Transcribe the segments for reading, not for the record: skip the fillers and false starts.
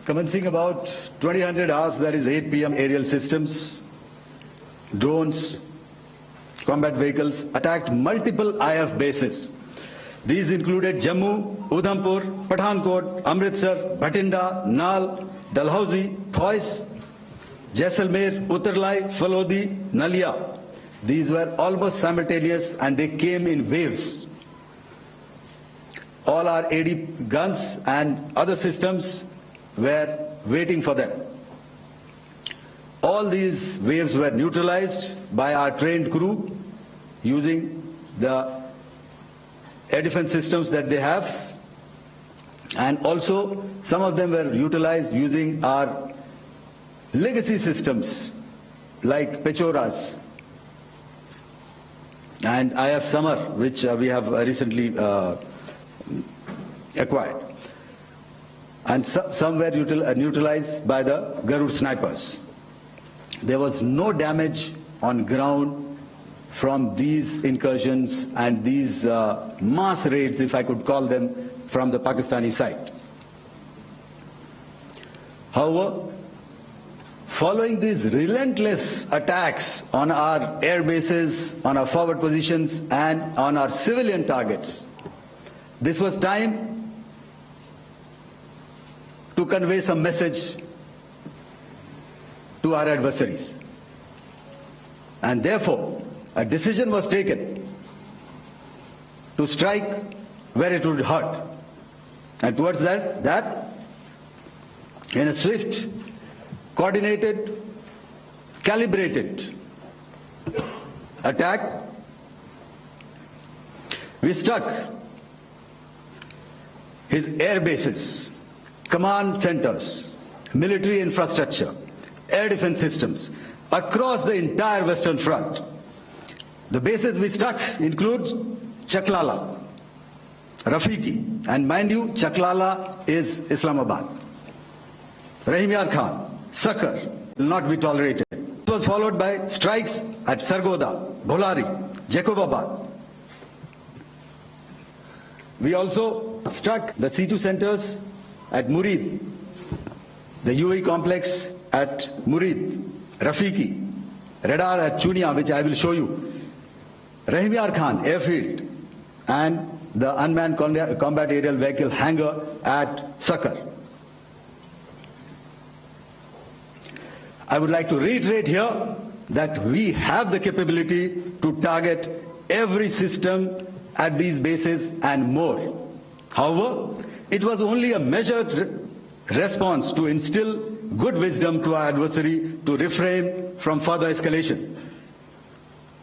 Commencing about 2000 hours, that is 8 p.m. aerial systems, drones, combat vehicles attacked multiple IF bases. These included Jammu, Udhampur, Pathankot, Amritsar, Bhatinda, Nal, Dalhousie, Thois, Jaisalmer, Uttarlai, Falodi, Nalia. These were almost simultaneous and they came in waves. All our AD guns and other systems were waiting for them. All these waves were neutralized by our trained crew using the air defense systems that they have, and also some of them were utilized using our legacy systems like Pechoras and IF Summer, which we have recently acquired. And some were neutralized by the Garud snipers. There was no damage on ground from these incursions and these mass raids, if I could call them, from the Pakistani side. However, following these relentless attacks on our air bases, on our forward positions, and on our civilian targets, this was time to convey some message to our adversaries. And therefore, a decision was taken to strike where it would hurt. And towards that, in a swift, coordinated, calibrated attack, we struck his air bases, command centers, military infrastructure, air defense systems across the entire Western Front. The bases we struck includes Chaklala, Rafiki, and mind you, Chaklala is Islamabad. Rahim Yar Khan, Sakar will not be tolerated. It was followed by strikes at Sargoda, Bholari, Jacobabad. We also struck the C2 centers at Murid, the UAE complex at Murid, Rafiki, radar at Chunia, which I will show you, Rahim Yar Khan airfield, and the unmanned combat aerial vehicle hangar at Sakar. I would like to reiterate here that we have the capability to target every system at these bases and more. However, it was only a measured response to instill good wisdom to our adversary to refrain from further escalation.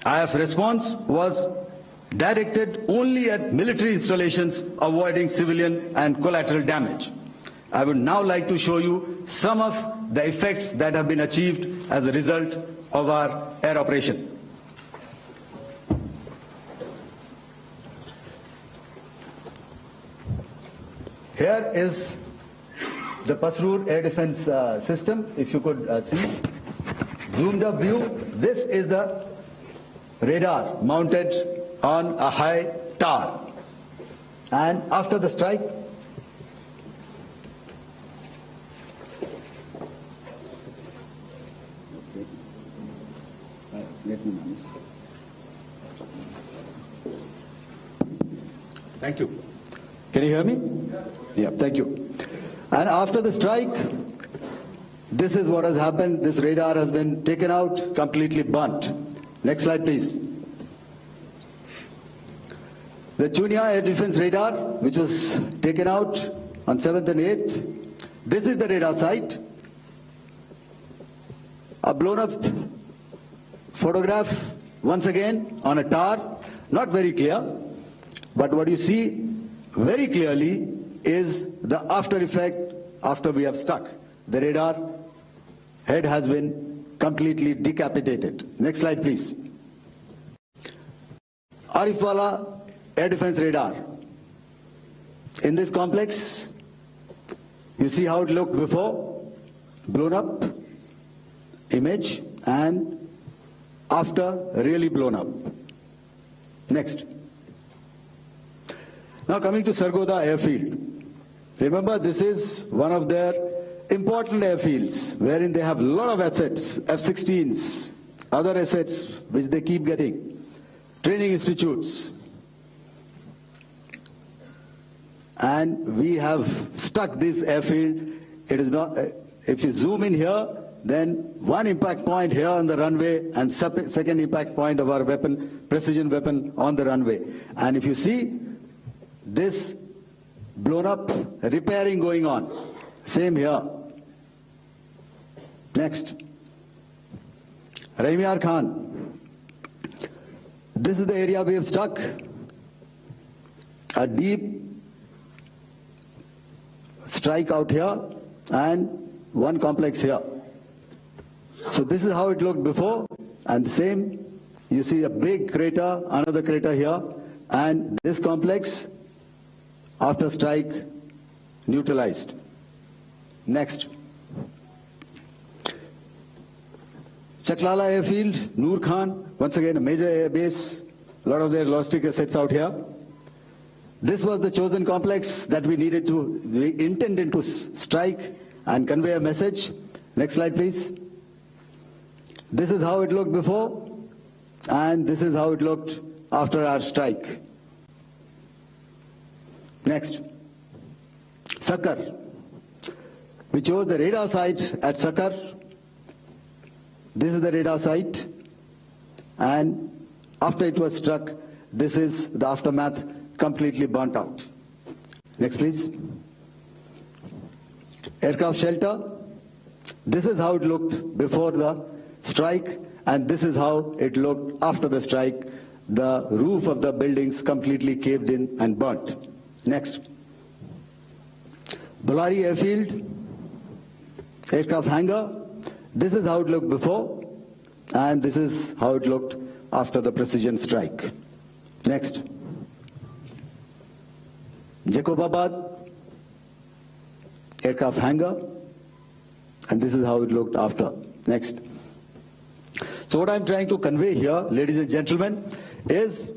IF response was directed only at military installations, avoiding civilian and collateral damage. I would now like to show you some of the effects that have been achieved as a result of our air operation. Here is the Pasrur air defense system, if you could see. Zoomed up view, this is the radar mounted on a high tower. And after the strike, thank you. Can you hear me? Yeah, thank you. And after the strike, this is what has happened. This radar has been taken out, completely burnt. Next slide, please. The Chunia air defense radar, which was taken out on 7th and 8th. This is the radar site. A blown up photograph, once again, on a tower. Not very clear, but what you see very clearly is the after effect after we have struck. The radar head has been completely decapitated. Next slide, please. Arifwala air defense radar. In this complex, you see how it looked before, blown up image, and after really blown up. Next. Now coming to Sargoda airfield. Remember, this is one of their important airfields wherein they have a lot of assets, F-16s, other assets which they keep getting, training institutes. And we have stuck this airfield. It is not, if you zoom in here, then one impact point here on the runway and second impact point of our weapon, precision weapon on the runway. And if you see this blown up, repairing going on, same here. Next, Raimiar Khan. This is the area we have stuck. A deep strike out here and one complex here. So this is how it looked before, and same, you see a big crater, another crater here, and this complex after strike neutralized. Next. Chaklala Airfield, Noor Khan, once again a major air base, a lot of their logistic assets out here. This was the chosen complex that we intended to strike and convey a message. Next slide, please. This is how it looked before, and this is how it looked after our strike. Next. Sakar. We chose the radar site at Sakar. This is the radar site, and after it was struck, this is the aftermath, completely burnt out. Next, please. Aircraft shelter. This is how it looked before the strike, and this is how it looked after the strike. The roof of the buildings completely caved in and burnt. Next. Bolari Airfield, aircraft hangar. This is how it looked before, and this is how it looked after the precision strike. Next. Jacobabad, aircraft hangar, and this is how it looked after. Next. So what I'm trying to convey here, ladies and gentlemen, is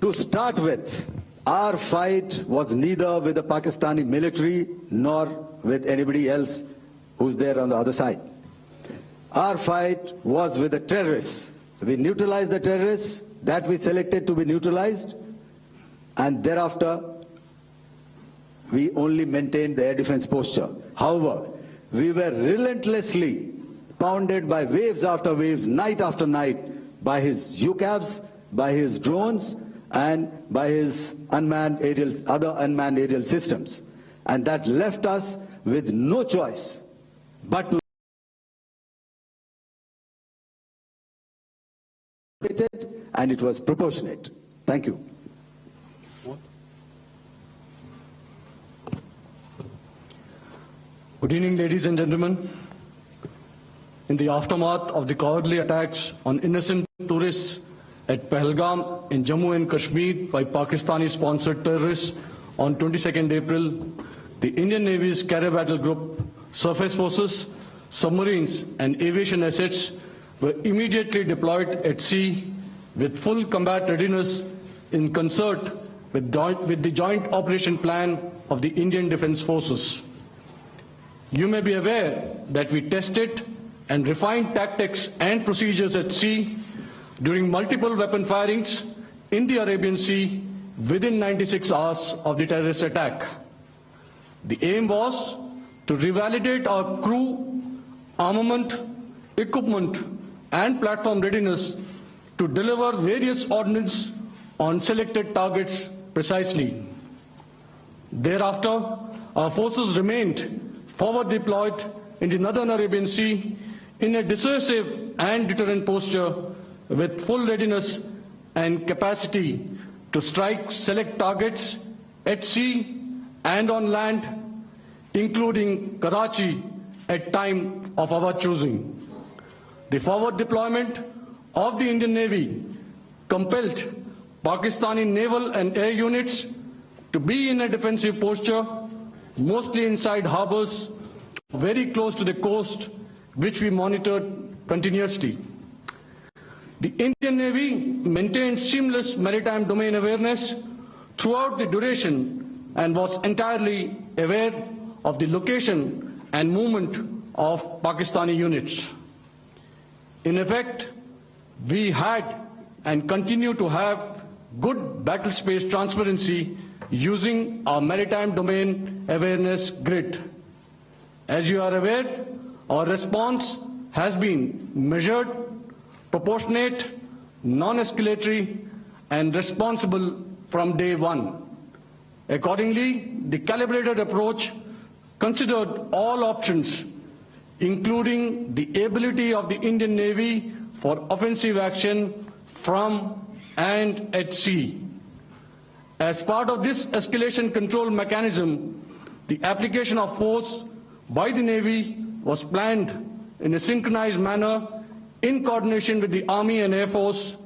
to start with, our fight was neither with the Pakistani military nor with anybody else who's there on the other side. Our fight was with the terrorists. We neutralized the terrorists that we selected to be neutralized, and thereafter we only maintained the air defense posture. However, we were relentlessly pounded by waves after waves, night after night, by his UCAVs, by his drones, and by his other unmanned aerial systems. And that left us with no choice but to and it was proportionate. Thank you. Good evening, ladies and gentlemen. In the aftermath of the cowardly attacks on innocent tourists at Pahalgam in Jammu and Kashmir by Pakistani-sponsored terrorists on 22nd April, the Indian Navy's Carrier Battle Group, surface forces, submarines and aviation assets were immediately deployed at sea with full combat readiness in concert with the joint operation plan of the Indian Defence Forces. You may be aware that we tested and refined tactics and procedures at sea during multiple weapon firings in the Arabian Sea within 96 hours of the terrorist attack. The aim was to revalidate our crew, armament, equipment and platform readiness to deliver various ordnance on selected targets precisely. Thereafter, our forces remained forward deployed in the Northern Arabian Sea in a dissuasive and deterrent posture with full readiness and capacity to strike select targets at sea and on land, including Karachi at time of our choosing. The forward deployment of the Indian Navy compelled Pakistani naval and air units to be in a defensive posture, mostly inside harbors very close to the coast, which we monitored continuously. The Indian Navy maintained seamless maritime domain awareness throughout the duration and was entirely aware of the location and movement of Pakistani units. In effect, we had and continue to have good battle space transparency using our maritime domain awareness grid. As you are aware, our response has been measured, proportionate, non-escalatory, and responsible from day one. Accordingly, the calibrated approach considered all options, including the ability of the Indian Navy for offensive action from and at sea. As part of this escalation control mechanism, the application of force by the Navy was planned in a synchronized manner in coordination with the Army and Air Force,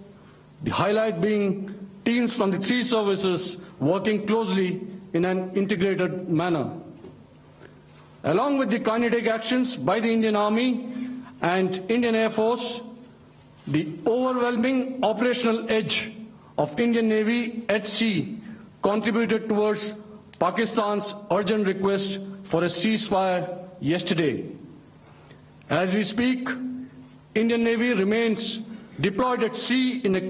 the highlight being teams from the three services working closely in an integrated manner. Along with the kinetic actions by the Indian Army and Indian Air Force, the overwhelming operational edge of Indian Navy at sea contributed towards Pakistan's urgent request for a ceasefire yesterday. As we speak, Indian Navy remains deployed at sea in a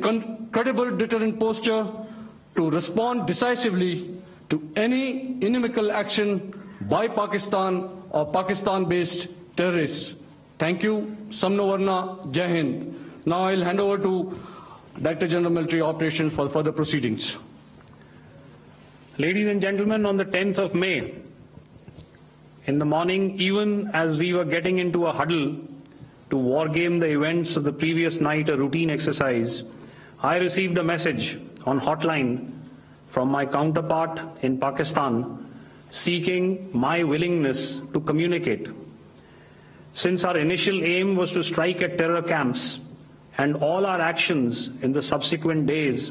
credible deterrent posture to respond decisively to any inimical action by Pakistan or Pakistan-based terrorists. Thank you. Samno Varna, Jai Hind. Now I'll hand over to Director General Military Operations for further proceedings. Ladies and gentlemen, on the 10th of May, in the morning, even as we were getting into a huddle to wargame the events of the previous night, a routine exercise, I received a message on hotline from my counterpart in Pakistan seeking my willingness to communicate. Since our initial aim was to strike at terror camps, and all our actions in the subsequent days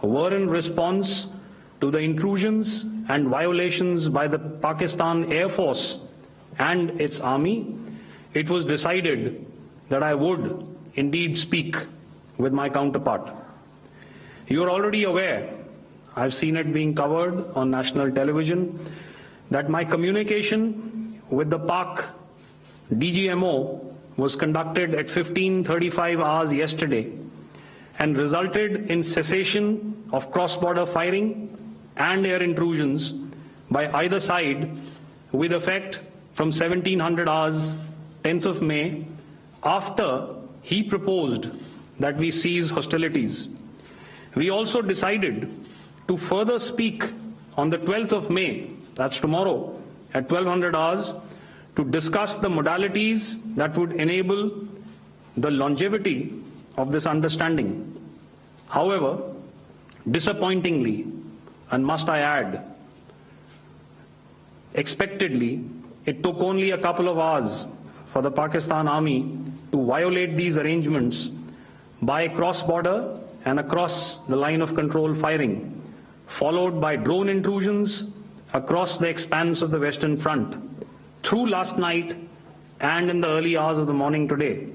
were in response to the intrusions and violations by the Pakistan Air Force and its army, it was decided that I would indeed speak with my counterpart. You are already aware, I've seen it being covered on national television, that my communication with the Pak DGMO was conducted at 15:35 hours yesterday and resulted in cessation of cross-border firing and air intrusions by either side with effect from 1700 hours 10th of May, after he proposed that we cease hostilities. We also decided to further speak on the 12th of May, that's tomorrow, at 1200 hours, to discuss the modalities that would enable the longevity of this understanding. However, disappointingly, and must I add, expectedly, it took only a couple of hours for the Pakistan Army to violate these arrangements by cross-border and across the line of control firing, followed by drone intrusions across the expanse of the Western Front, through last night and in the early hours of the morning today.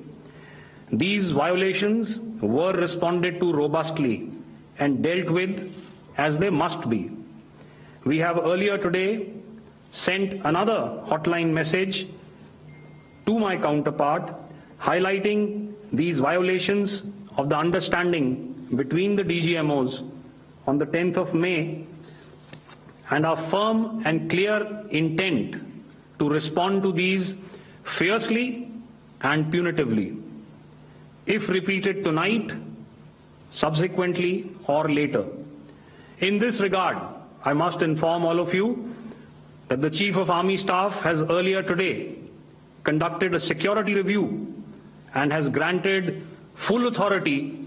These violations were responded to robustly and dealt with as they must be. We have earlier today sent another hotline message to my counterpart highlighting these violations of the understanding between the DGMOs on the 10th of May and our firm and clear intent to respond to these fiercely and punitively, if repeated tonight, subsequently, or later. In this regard, I must inform all of you that the Chief of Army Staff has earlier today conducted a security review and has granted full authority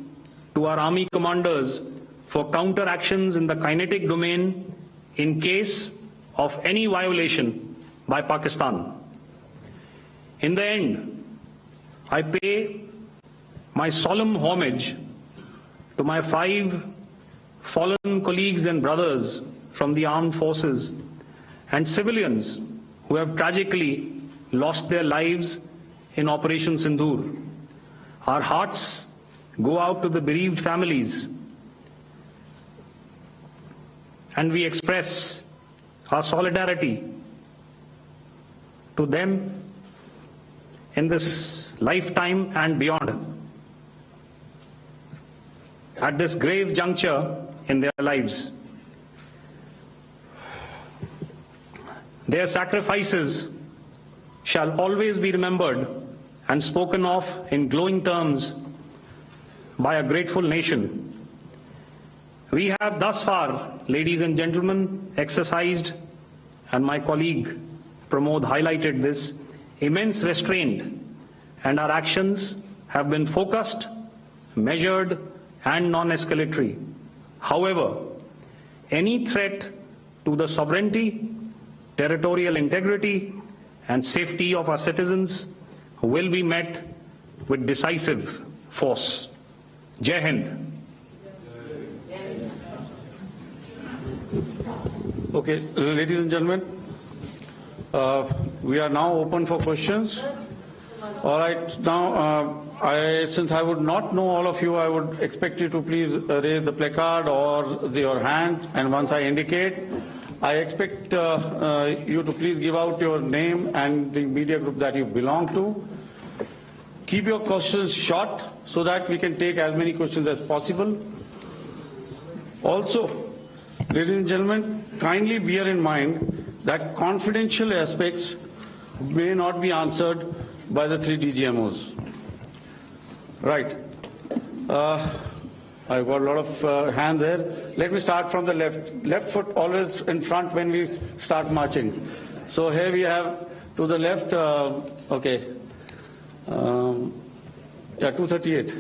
to our Army commanders for counter actions in the kinetic domain in case of any violation by Pakistan. In the end, I pay my solemn homage to my 5 fallen colleagues and brothers from the armed forces and civilians who have tragically lost their lives in Operation Sindoor. Our hearts go out to the bereaved families, and we express our solidarity to them in this lifetime and beyond, at this grave juncture in their lives. Their sacrifices shall always be remembered and spoken of in glowing terms by a grateful nation. We have thus far, ladies and gentlemen, exercised, and my colleague Pramod highlighted this, immense restraint, and our actions have been focused, measured, and non-escalatory. However, any threat to the sovereignty, territorial integrity, and safety of our citizens will be met with decisive force. Jai Hind. Okay, ladies and gentlemen, we are now open for questions. All right, now, since I would not know all of you, I would expect you to please raise the placard or your hand, and once I indicate, I expect you to please give out your name and the media group that you belong to. Keep your questions short so that we can take as many questions as possible. Also, ladies and gentlemen, kindly bear in mind that confidential aspects may not be answered by the 3 DGMOs. Right. I've got a lot of hands there. Let me start from the left. Left foot always in front when we start marching. So here we have to the left, okay. Yeah, 238.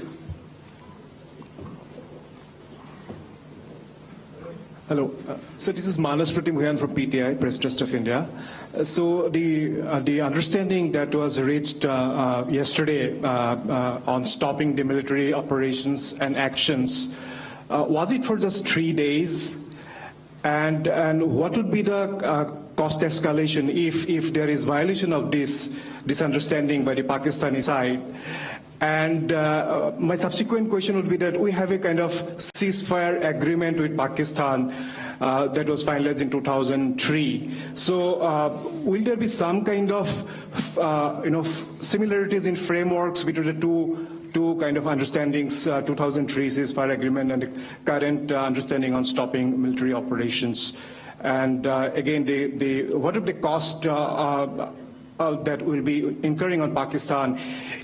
Hello. So this is Manas Pratimhuyan from PTI, Press Trust of India. So the understanding that was reached yesterday on stopping the military operations and actions, was it for just 3 days? And what would be the cost escalation if there is violation of this understanding by the Pakistani side? And my subsequent question would be that we have a kind of ceasefire agreement with Pakistan that was finalized in 2003. So will there be some kind of similarities in frameworks between the two kind of understandings, 2003 ceasefire agreement and the current understanding on stopping military operations? And again, what are the cost that will be incurring on Pakistan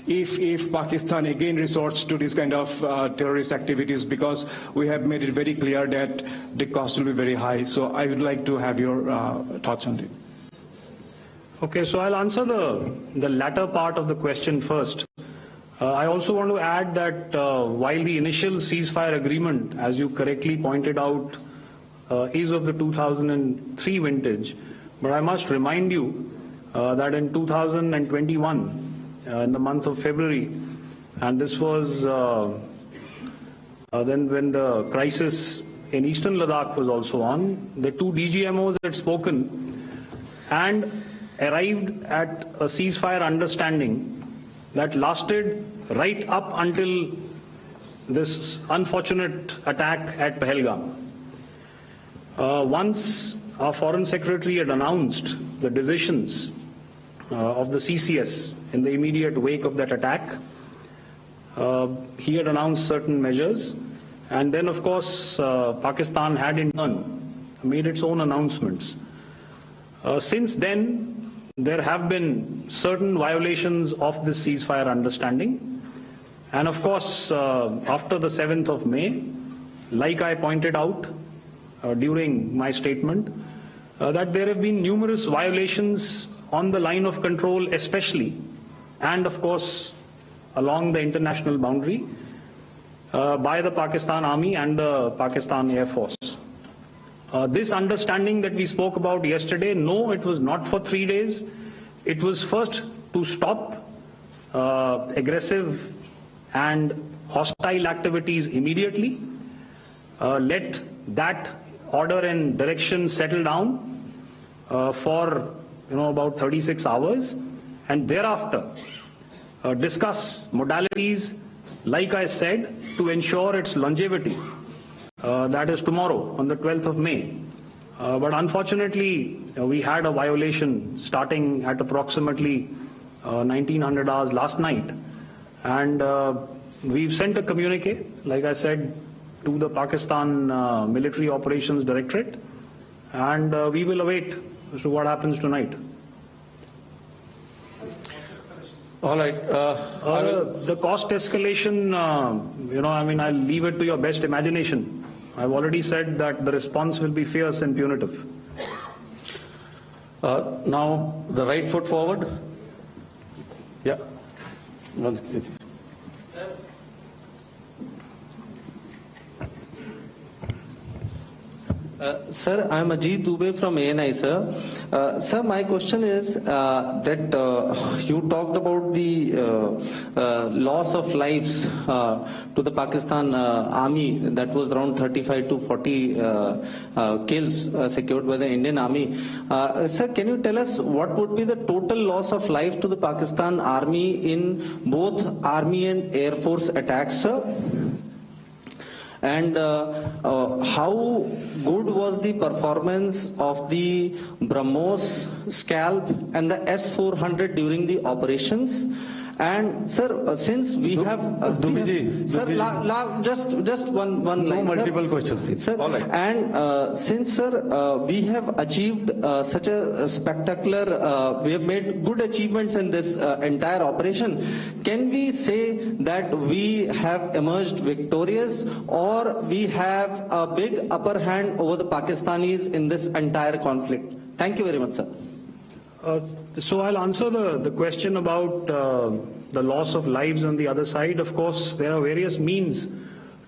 if Pakistan again resorts to this kind of terrorist activities, because we have made it very clear that the cost will be very high. So I would like to have your thoughts on it. Okay, so I'll answer the latter part of the question first. I also want to add that while the initial ceasefire agreement, as you correctly pointed out, is of the 2003 vintage, but I must remind you that in 2021, in the month of February, and this was then when the crisis in eastern Ladakh was also on, the 2 DGMOs had spoken and arrived at a ceasefire understanding that lasted right up until this unfortunate attack at Pahalgam. Once our Foreign Secretary had announced the decisions of the CCS in the immediate wake of that attack, he had announced certain measures, and then of course Pakistan had in turn made its own announcements. Since then, there have been certain violations of this ceasefire understanding, and of course after the 7th of May, like I pointed out during my statement, that there have been numerous violations on the line of control especially, and of course along the international boundary by the Pakistan Army and the Pakistan Air Force. This understanding that we spoke about yesterday, no, it was not for 3 days. It was first to stop aggressive and hostile activities immediately, let that order and direction settle down for about 36 hours, and thereafter discuss modalities, like I said, to ensure its longevity. That is tomorrow, on the 12th of May, But unfortunately, we had a violation starting at approximately 1900 hours last night. And we've sent a communique, like I said, to the Pakistan Military Operations Directorate. And we will await as to what happens tonight. All right. The cost escalation, I'll leave it to your best imagination. I've already said that the response will be fierce and punitive. Now, the right foot forward. Yeah. 166. Sir, I am Ajit Dubey from ANI, sir. Sir, my question is that you talked about the loss of lives to the Pakistan army, that was around 35 to 40 kills secured by the Indian army. Sir, can you tell us what would be the total loss of life to the Pakistan army in both army and air force attacks, sir? And how good was the performance of the BrahMos, Scalp and the S-400 during the operations? And sir, since we have just one line. No multiple questions, please. Sir, all right. And since sir, we have achieved such a spectacular, we have made good achievements in this entire operation, can we say that we have emerged victorious, or we have a big upper hand over the Pakistanis in this entire conflict? Thank you very much, sir. So I'll answer the question about the loss of lives on the other side. Of course, there are various means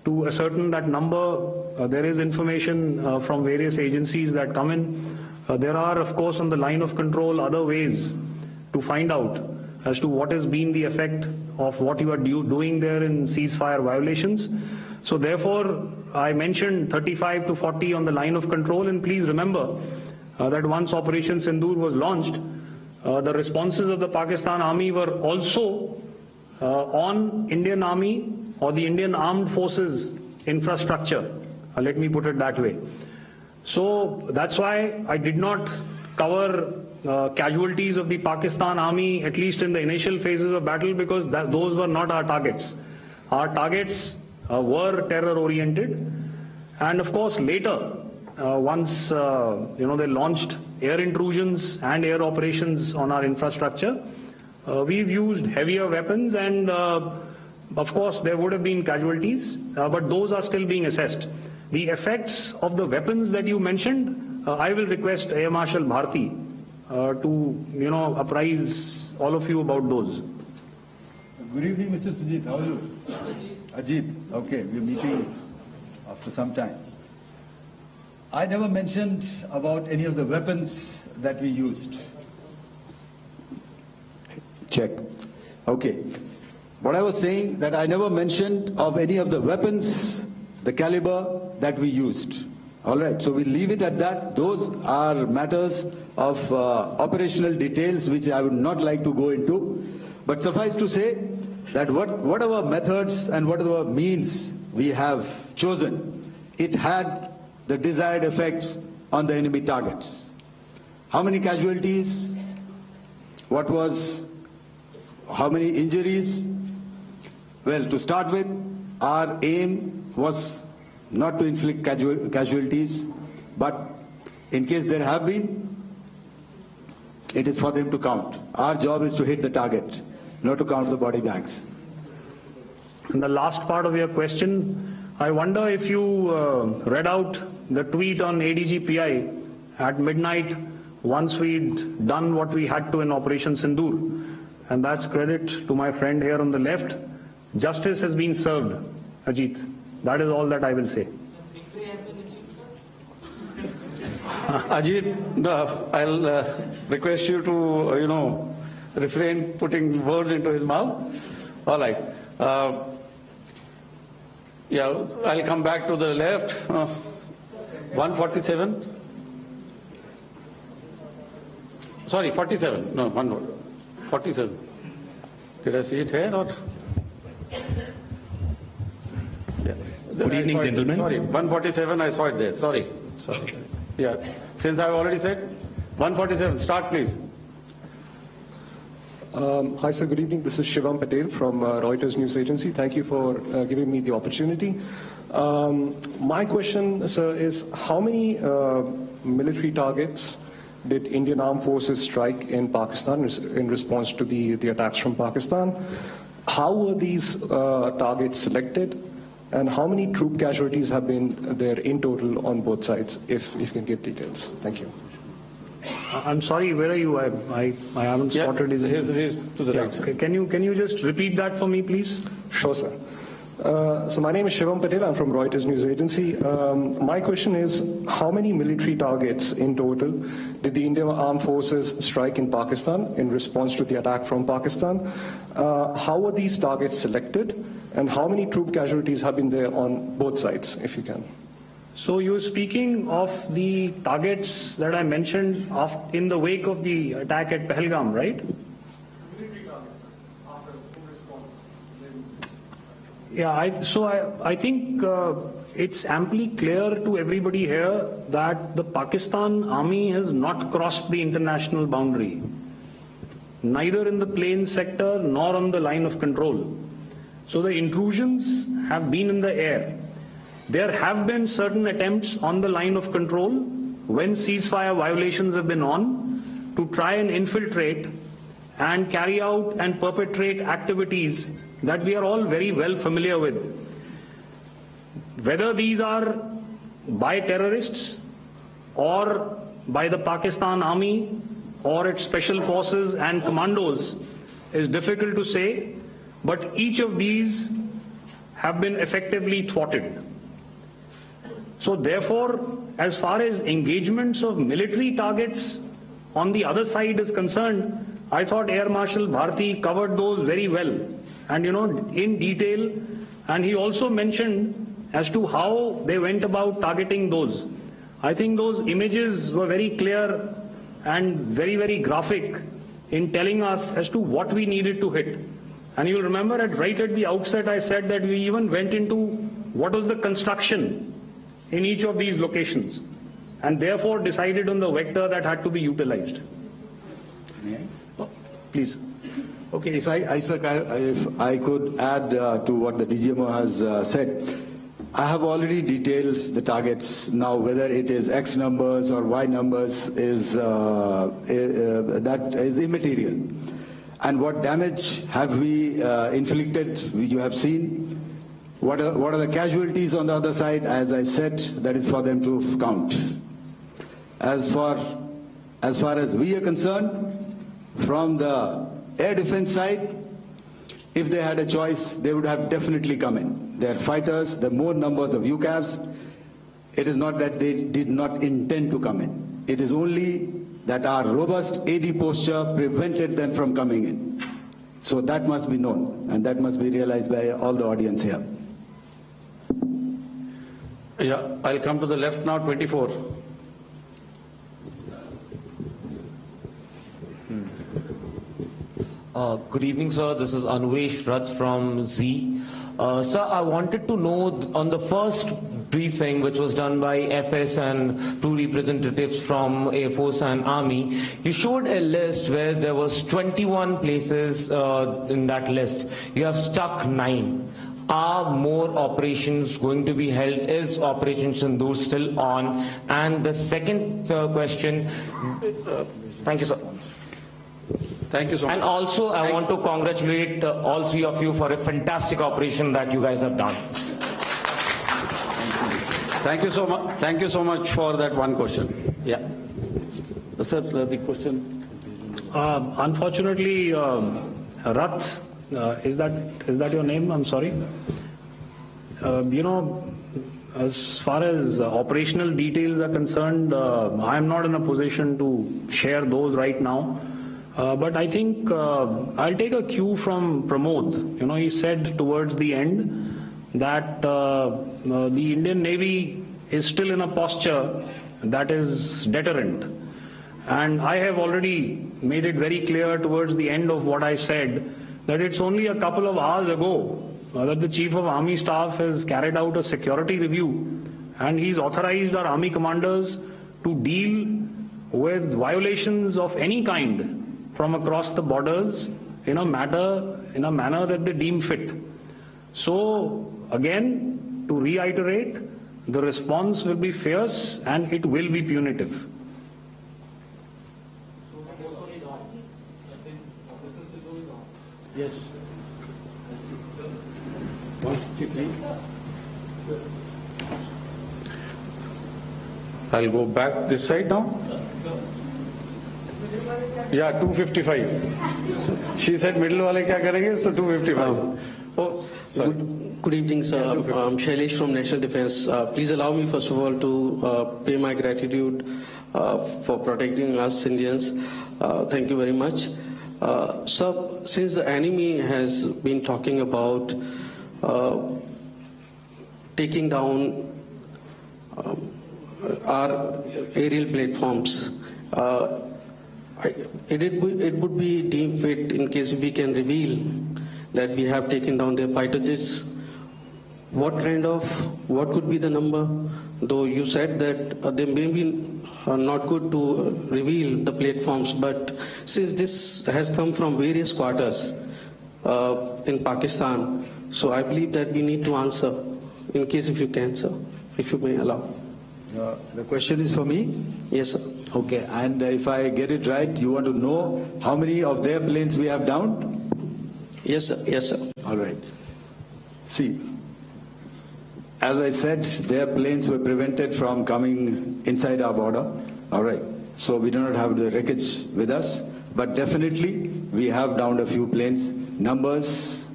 to ascertain that number. There is information from various agencies that come in. There are, of course, on the line of control, other ways to find out as to what has been the effect of what you are doing there in ceasefire violations. So therefore, I mentioned 35 to 40 on the line of control, and please remember that once Operation Sindoor was launched, the responses of the Pakistan Army were also on Indian Army or the Indian Armed Forces infrastructure. Let me put it that way. So that's why I did not cover casualties of the Pakistan Army, at least in the initial phases of battle, because those were not our targets. Our targets were terror-oriented, and of course later, once they launched air intrusions and air operations on our infrastructure, we've used heavier weapons, and of course there would have been casualties, but those are still being assessed. The effects of the weapons that you mentioned, I will request Air Marshal Bharti to apprise all of you about those. Good evening, Mr. Sujit. How are you? Ajit. Okay, we're meeting after some time. I never mentioned about any of the weapons that we used. Check. Okay. What I was saying, that I never mentioned of any of the weapons, the caliber that we used. All right, so we'll leave it at that. Those are matters of operational details which I would not like to go into. But suffice to say that whatever methods and whatever means we have chosen, it had the desired effects on the enemy targets. How many casualties? How many injuries? Well, to start with, our aim was not to inflict casualties, but in case there have been, it is for them to count. Our job is to hit the target, not to count the body bags. And the last part of your question, I wonder if you read out the tweet on ADGPI at midnight once we'd done what we had to in Operation Sindoor. And that's credit to my friend here on the left. Justice has been served, Ajit. That is all that I will say. Ajit, I'll request you to, refrain putting words into his mouth. All right. Yeah, I'll come back to the left. 147. Sorry, 47. No, 47. Did I see it here or? Yeah. Good evening, gentlemen. Sorry, 147. I saw it there. Sorry. Yeah, since I've already said, 147, start please. Hi, sir. Good evening. This is Shivam Patel from Reuters News Agency. Thank you for giving me the opportunity. My question, sir, is how many military targets did Indian Armed Forces strike in Pakistan in response to the attacks from Pakistan? How were these targets selected? And how many troop casualties have been there in total on both sides, if you can give details? Thank you. I'm sorry, where are you? I haven't spotted his. He's to the right. Okay. Can you just repeat that for me, please? Sure, sir. So my name is Shivam Patel. I'm from Reuters News Agency. My question is, how many military targets in total did the Indian Armed Forces strike in Pakistan in response to the attack from Pakistan? How were these targets selected? And how many troop casualties have been there on both sides, if you can? So you're speaking of the targets that I mentioned in the wake of the attack at Pahalgam, right? Yeah, I think it's amply clear to everybody here that the Pakistan army has not crossed the international boundary, neither in the plain sector nor on the line of control. So the intrusions have been in the air. There have been certain attempts on the line of control when ceasefire violations have been on to try and infiltrate and carry out and perpetrate activities that we are all very well familiar with. Whether these are by terrorists or by the Pakistan army or its special forces and commandos is difficult to say, but each of these have been effectively thwarted. So therefore, as far as engagements of military targets on the other side is concerned, I thought Air Marshal Bharti covered those very well and in detail, and he also mentioned as to how they went about targeting those. I think those images were very clear and very, very graphic in telling us as to what we needed to hit. And you'll remember right at the outset I said that we even went into what was the construction in each of these locations and therefore decided on the vector that had to be utilized. Please. Okay, if I could add to what the DGMO has said, I have already detailed the targets. Now, whether it is X numbers or Y numbers that is immaterial. And what damage have we inflicted? You have seen. What are the casualties on the other side? As I said, that is for them to count. As far as we are concerned, from the air defense side, if they had a choice, they would have definitely come in. They are fighters, the more numbers of UCAVs. It is not that they did not intend to come in. It is only that our robust AD posture prevented them from coming in. So that must be known, and that must be realized by all the audience here. Yeah, I'll come to the left now, 24. Good evening, sir. This is Anvesh Rath from Z. Sir, I wanted to know on the first briefing which was done by FS and two representatives from Air Force and Army, you showed a list where there was 21 places in that list. You have stuck 9. Are more operations going to be held? Is Operation Sindoor still on? And the second question, thank you, sir. Thank you so much. And also, I want to congratulate all three of you for a fantastic operation that you guys have done. Thank you so much. Thank you so much for that one question. Yeah. Sir, the question. Unfortunately, Rath, is that your name? I'm sorry. As far as operational details are concerned, I am not in a position to share those right now. But I think I'll take a cue from Pramod. He said towards the end that the Indian Navy is still in a posture that is deterrent. And I have already made it very clear towards the end of what I said that it's only a couple of hours ago that the Chief of Army Staff has carried out a security review and he's authorized our Army commanders to deal with violations of any kind from across the borders in a manner that they deem fit. So again, to reiterate, the response will be fierce and it will be punitive. Yes. 163. I'll go back this side now. Yeah, 255. She said middle wale kya karenge, so 255. Oh, sorry. Good evening, sir. I'm Shailesh from National Defense. Please allow me, first of all, to pay my gratitude for protecting us Indians. Thank you very much. Sir, since the enemy has been talking about taking down our aerial platforms, it would be deemed fit in case if we can reveal that we have taken down their fighter jets. What could be the number? Though you said that they may be not good to reveal the platforms, but since this has come from various quarters in Pakistan, so I believe that we need to answer, in case if you can, sir, if you may allow. The question is for me? Yes, sir. Okay, and if I get it right, you want to know how many of their planes we have downed? Yes, sir. Yes, sir. All right. See, as I said, their planes were prevented from coming inside our border. All right. So we do not have the wreckage with us, but definitely we have downed a few planes. Numbers,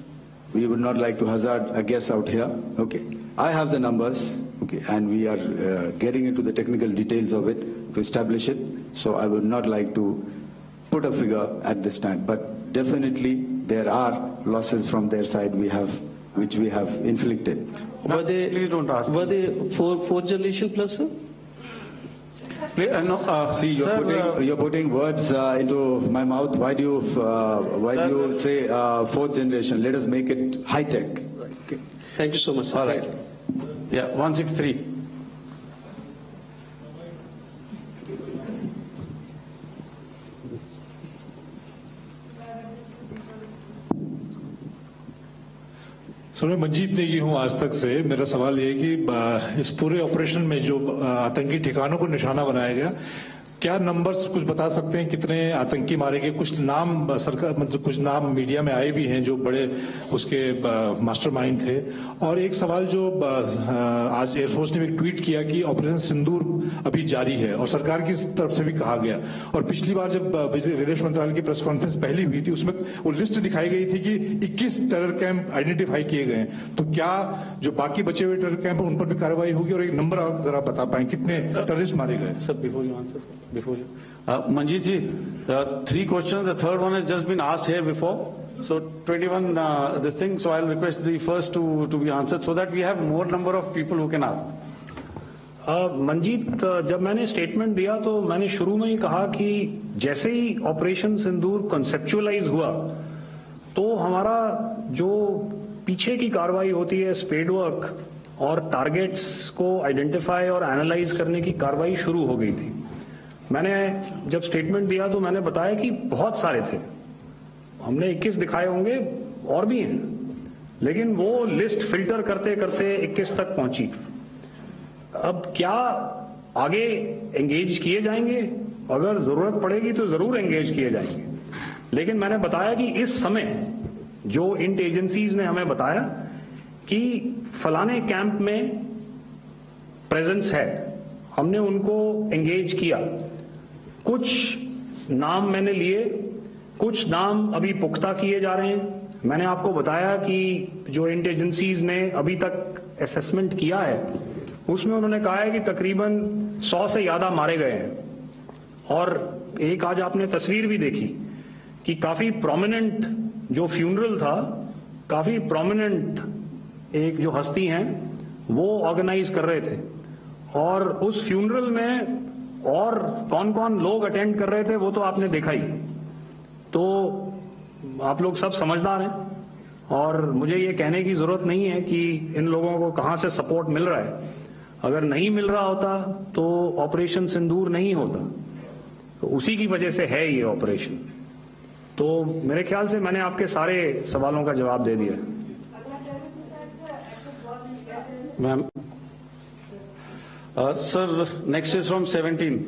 we would not like to hazard a guess out here. Okay. I have the numbers. Okay, and we are getting into the technical details of it to establish it. So I would not like to put a figure at this time, but definitely there are losses from their side which we have inflicted. Were they, please don't ask. Were they fourth generation plus, sir? No, see, you're putting words into my mouth. Why do you say fourth generation? Let us make it high tech. Okay. Thank you so much, sir. All right. Yeah, 163. Sir, मैं मंजीत नेगी हूं आज तक से। मेरा सवाल ये है कि इस पूरे ऑपरेशन में जो आतंकी ठिकानों को निशाना बनाया गया, क्या नंबर्स कुछ बता सकते हैं कितने आतंकी मारे गए? कुछ नाम सरकार मतलब कुछ नाम मीडिया में आए भी हैं जो बड़े उसके मास्टरमाइंड थे। और एक सवाल जो आज एयरफोर्स ने भी ट्वीट किया कि ऑपरेशन सिंदूर अभी जारी है और सरकार की तरफ से भी कहा गया, और पिछली बार जब विदेश मंत्रालय की प्रेस कॉन्फ्रेंस पहली हुई थी उसमें वो लिस्ट दिखाई गई थी कि 21 टेरर कैंप आइडेंटिफाई किए गए हैं। तो क्या जो बाकी बचे हुए टेरर कैंप उन पर भी कार्रवाई होगी? और एक नंबर अगर आप बता पाए कितने टेररिस्ट मारे गए? Sir, before you answer, before you. Manjeet ji, 3 questions. The third one has just been asked here before. So 21 this thing. So I'll request the first to be answered so that we have more number of people who can ask. Manjeet, जब मैंने statement दिया तो मैंने शुरू में ही कहा कि जैसे ही ऑपरेशन सिंदूर कॉन्सेप्चुअलाइज हुआ तो हमारा जो पीछे की कार्रवाई होती है, स्पेड वर्क और टारगेट्स को आइडेंटिफाई और एनालाइज करने की कार्रवाई शुरू हो गई थी। मैंने जब स्टेटमेंट दिया तो मैंने बताया कि बहुत सारे थे, हमने 21 दिखाए होंगे और भी हैं, लेकिन वो लिस्ट फिल्टर करते करते 21 तक पहुंची। अब क्या आगे एंगेज किए जाएंगे? अगर जरूरत पड़ेगी तो जरूर एंगेज किए जाएंगे, लेकिन मैंने बताया कि इस समय जो इंट एजेंसीज ने हमें बताया कि फलाने कैंप में प्रेजेंस है, हमने उनको एंगेज किया। कुछ नाम मैंने लिए, कुछ नाम अभी पुख्ता किए जा रहे हैं। मैंने आपको बताया कि जो इंट एजेंसीज ने अभी तक असेसमेंट किया है उसमें उन्होंने कहा है कि तकरीबन 100 से ज्यादा मारे गए हैं। और एक आज आपने तस्वीर भी देखी कि काफी प्रोमिनेंट जो फ्यूनरल था, काफी प्रोमिनेंट एक जो हस्ती हैं वो ऑर्गेनाइज कर रहे थे, और उस फ्यूनरल में और कौन कौन लोग अटेंड कर रहे थे वो तो आपने देखा ही। तो आप लोग सब समझदार हैं और मुझे ये कहने की जरूरत नहीं है कि इन लोगों को कहां से सपोर्ट मिल रहा है। अगर नहीं मिल रहा होता तो ऑपरेशन सिंदूर नहीं होता, तो उसी की वजह से है ये ऑपरेशन। तो मेरे ख्याल से मैंने आपके सारे सवालों का जवाब दे दिया। Ma'am, sir, next is from 17।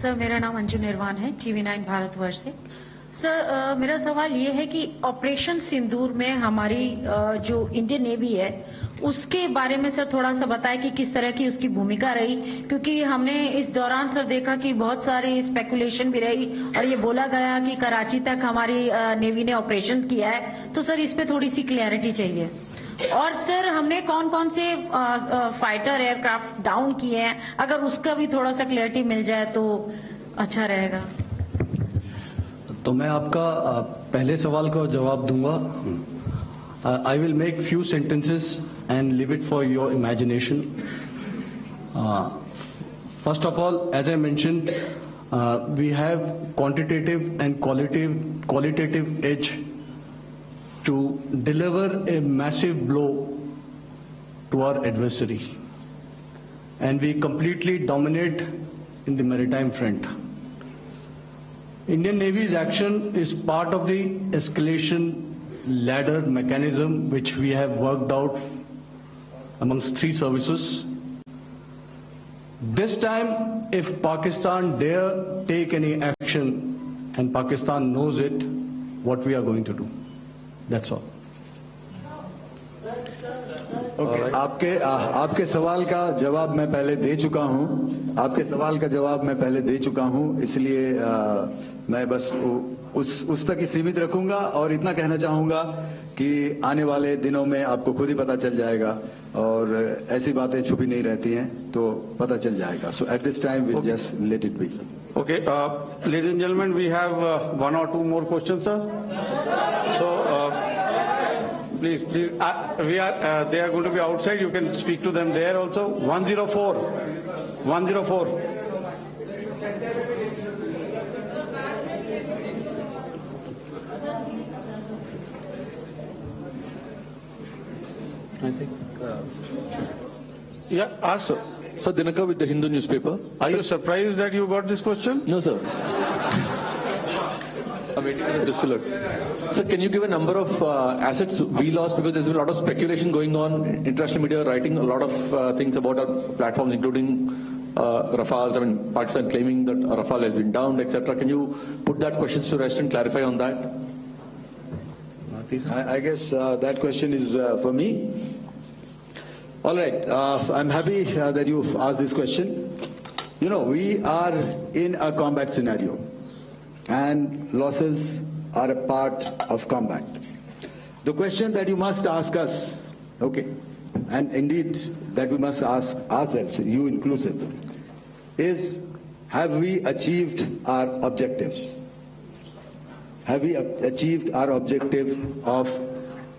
Sir, मेरा नाम अंजू निर्वाण है, TV9 भारतवर्ष से। सर, मेरा सवाल ये है कि ऑपरेशन सिंदूर में हमारी जो इंडियन नेवी है उसके बारे में सर थोड़ा सा बताएं कि किस तरह की उसकी भूमिका रही, क्योंकि हमने इस दौरान सर देखा कि बहुत सारी स्पेकुलेशन भी रही और ये बोला गया कि कराची तक हमारी नेवी ने ऑपरेशन किया है। तो सर, इस पे थोड़ी सी क्लैरिटी चाहिए। और सर, हमने कौन कौन से फाइटर एयरक्राफ्ट डाउन किए हैं, अगर उसका भी थोड़ा सा क्लैरिटी मिल जाए तो अच्छा रहेगा। तो मैं आपका पहले सवाल का जवाब दूंगा। I will make few sentences and leave it for your imagination. First of all, as I mentioned, we have quantitative and qualitative edge to deliver a massive blow to our adversary, and we completely dominate in the maritime front. Indian Navy's action is part of the escalation ladder mechanism which we have worked out amongst 3 services. This time, if Pakistan dare take any action, and Pakistan knows it, what we are going to do. That's all. Okay. आपके सवाल का जवाब मैं पहले दे चुका हूं। आपके सवाल का जवाब मैं पहले दे चुका हूं, इसलिए मैं बस उस तक ही सीमित रखूंगा और इतना कहना चाहूंगा कि आने वाले दिनों में आपको खुद ही पता चल जाएगा और ऐसी बातें छुपी नहीं रहती हैं, तो पता चल जाएगा। So at this time we'll just let it be. Okay, ladies and gentlemen, we have 1 or 2 more questions, sir. So please, they are going to be outside. You can speak to them there also. 104. I think. Yeah, ask, sir. Sir, Dinaka with the Hindu newspaper. Are you surprised that you got this question? No, sir. I'm waiting for the distillate. Sir, can you give a number of assets we lost, because there's been a lot of speculation going on, international media writing a lot of things about our platforms, including Rafales. I mean, Pakistan claiming that Rafale has been downed, etc. Can you put that question to rest and clarify on that? I guess that question is for me. All right, I'm happy that you've asked this question. You know, we are in a combat scenario, and losses are a part of combat. The question that you must ask us, okay, and indeed that we must ask ourselves, you inclusive, is have we achieved our objectives? Have we achieved our objective of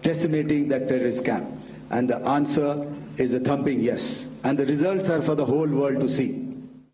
decimating that terrorist camp? And the answer is a thumping yes. And the results are for the whole world to see.